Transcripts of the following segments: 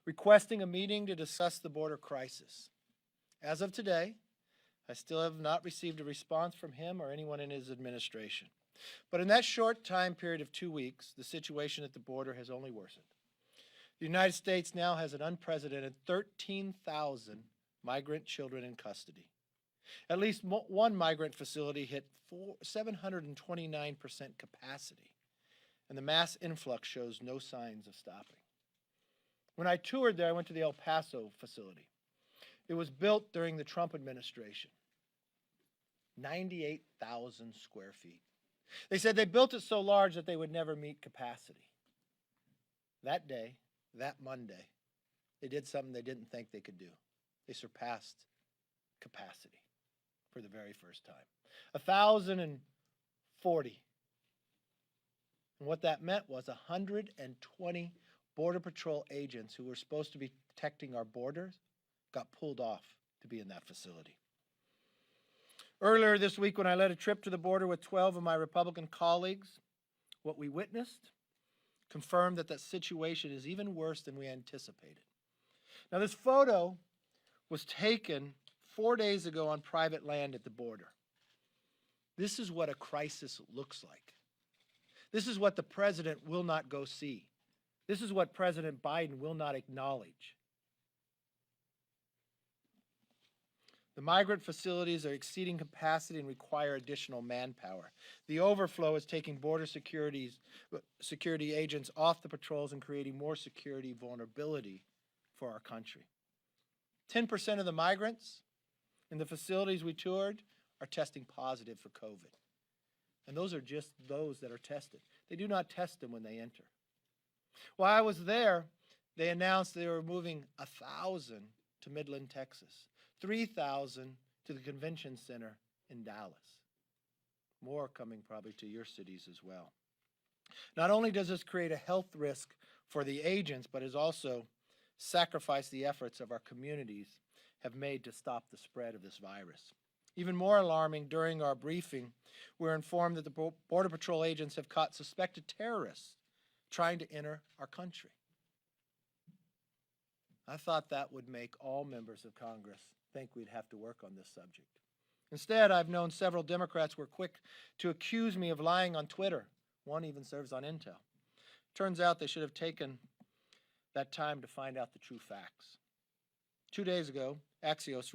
requesting a meeting to discuss the border crisis. As of today, I still have not received a response from him or anyone in his administration. But in that short time period of 2 weeks, the situation at the border has only worsened. The United States now has an unprecedented 13,000 migrant children in custody. At least one migrant facility hit 729% capacity, and the mass influx shows no signs of stopping. When I toured there, I went to the El Paso facility. It was built during the Trump administration. 98,000 square feet. They said they built it so large that they would never meet capacity. That day, that Monday, they did something they didn't think they could do. They surpassed capacity for the very first time. 1,040. And what that meant was 120 Border Patrol agents who were supposed to be protecting our borders got pulled off to be in that facility. Earlier this week, when I led a trip to the border with 12 of my Republican colleagues, what we witnessed confirmed that situation is even worse than we anticipated. Now, this photo was taken 4 days ago on private land at the border. This is what a crisis looks like. This is what the president will not go see. This is what President Biden will not acknowledge. The migrant facilities are exceeding capacity and require additional manpower. The overflow is taking border security agents off the patrols and creating more security vulnerability for our country. 10% of the migrants in the facilities we toured are testing positive for COVID. And those are just those that are tested. They do not test them when they enter. While I was there, they announced they were moving 1,000 to Midland, Texas, 3,000 to the convention center in Dallas. More coming probably to your cities as well. Not only does this create a health risk for the agents, but has also sacrificed the efforts of our communities have made to stop the spread of this virus. Even more alarming, during our briefing, we're informed that the Border Patrol agents have caught suspected terrorists trying to enter our country. I thought that would make all members of Congress think we'd have to work on this subject. Instead, I've known several Democrats were quick to accuse me of lying on Twitter. One even serves on Intel. Turns out they should have taken that time to find out the true facts. 2 days ago, Axios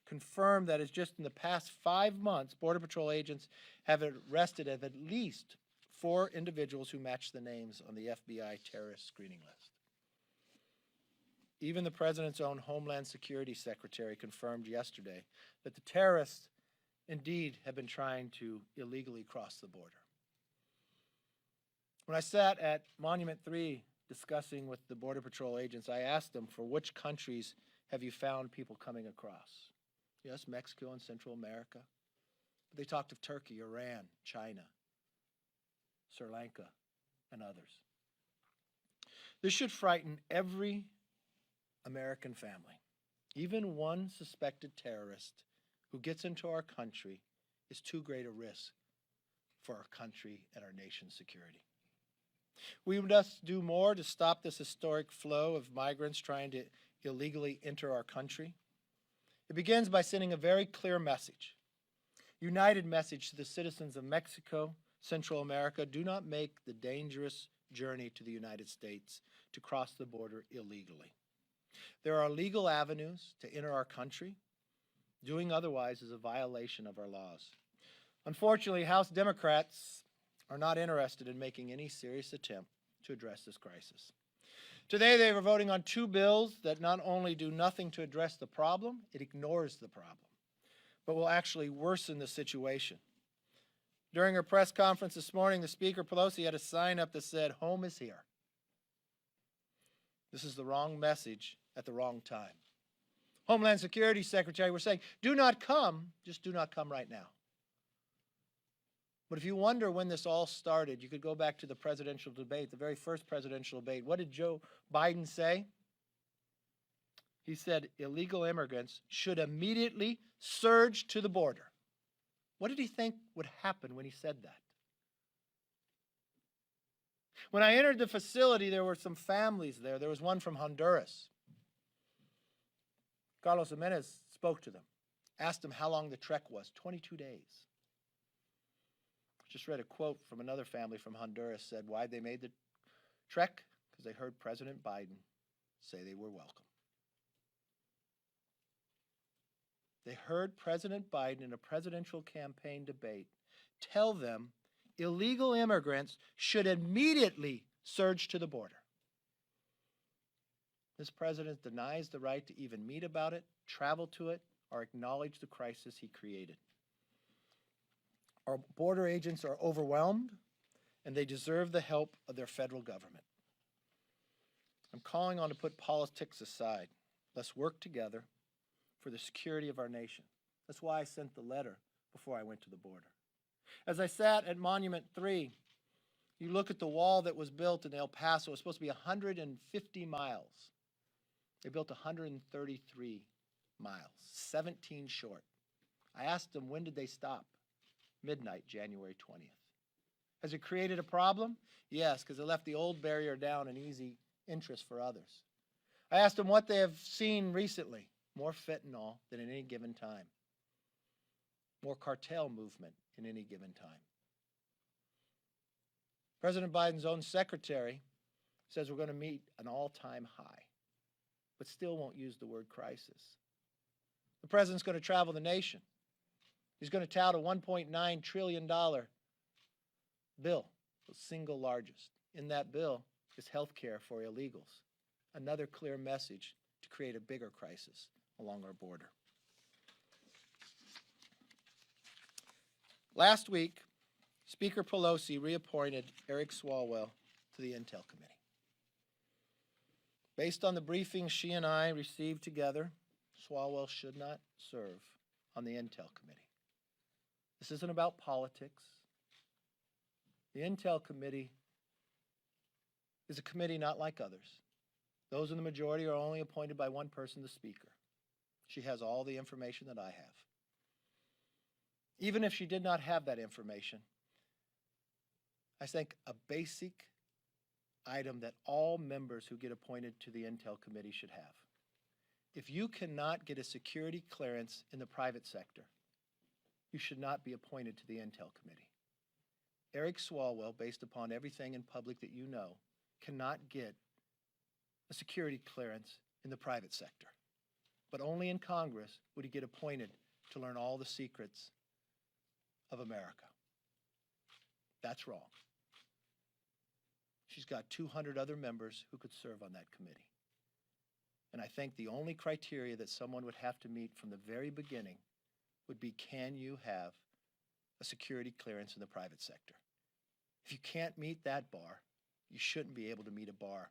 confirmed that it's just in the past 5 months, Border Patrol agents have arrested at least 4 individuals who match the names on the FBI terrorist screening list. Even the President's own Homeland Security Secretary confirmed yesterday that the terrorists indeed have been trying to illegally cross the border. When I sat at Monument 3 discussing with the Border Patrol agents, I asked them, for which countries have you found people coming across? Yes, Mexico and Central America. But they talked of Turkey, Iran, China, Sri Lanka, and others. This should frighten every American family. Even one suspected terrorist who gets into our country is too great a risk for our country and our nation's security. We must do more to stop this historic flow of migrants trying to illegally enter our country. It begins by sending a very clear message, united message to the citizens of Mexico, Central America: do not make the dangerous journey to the United States to cross the border illegally. There are legal avenues to enter our country. Doing otherwise is a violation of our laws. Unfortunately, House Democrats are not interested in making any serious attempt to address this crisis. Today, they are voting on 2 bills that not only do nothing to address the problem, it ignores the problem, but will actually worsen the situation. During her press conference this morning, the Speaker, Pelosi, had a sign up that said, "Home is here." This is the wrong message at the wrong time. Homeland Security Secretary, we're saying, do not come, just do not come right now. But if you wonder when this all started, you could go back to the presidential debate, the very first presidential debate. What did Joe Biden say? He said illegal immigrants should immediately surge to the border. What did he think would happen when he said that? When I entered the facility, there were some families there. There was one from Honduras. Carlos Jimenez spoke to them, asked them how long the trek was, 22 days. Just read a quote from another family from Honduras, said why they made the trek, because they heard President Biden say they were welcome. They heard President Biden in a presidential campaign debate tell them illegal immigrants should immediately surge to the border. This president denies the right to even meet about it, travel to it, or acknowledge the crisis he created. Our border agents are overwhelmed, and they deserve the help of their federal government. I'm calling on to put politics aside. Let's work together for the security of our nation. That's why I sent the letter before I went to the border. As I sat at Monument 3, you look at the wall that was built in El Paso. It was supposed to be 150 miles. They built 133 miles, 17 short. I asked them, when did they stop? Midnight, January 20th. Has it created a problem? Yes, because it left the old barrier down and easy interest for others. I asked them what they have seen recently. More fentanyl than at any given time. More cartel movement in any given time. President Biden's own secretary says we're going to meet an all-time high, but still won't use the word crisis. The president's going to travel the nation. He's going to tout a $1.9 trillion bill, the single largest. In that bill is health care for illegals. Another clear message to create a bigger crisis along our border. Last week, Speaker Pelosi reappointed Eric Swalwell to the Intel Committee. Based on the briefings she and I received together, Swalwell should not serve on the Intel Committee. This isn't about politics. The Intel Committee is a committee not like others. Those in the majority are only appointed by one person, the Speaker. She has all the information that I have. Even if she did not have that information, I think a basic item that all members who get appointed to the Intel Committee should have. If you cannot get a security clearance in the private sector, you should not be appointed to the Intel Committee. Eric Swalwell, based upon everything in public that you know, cannot get a security clearance in the private sector. But only in Congress would he get appointed to learn all the secrets of America. That's wrong. She's got 200 other members who could serve on that committee. And I think the only criteria that someone would have to meet from the very beginning would be, can you have a security clearance in the private sector? If you can't meet that bar, you shouldn't be able to meet a bar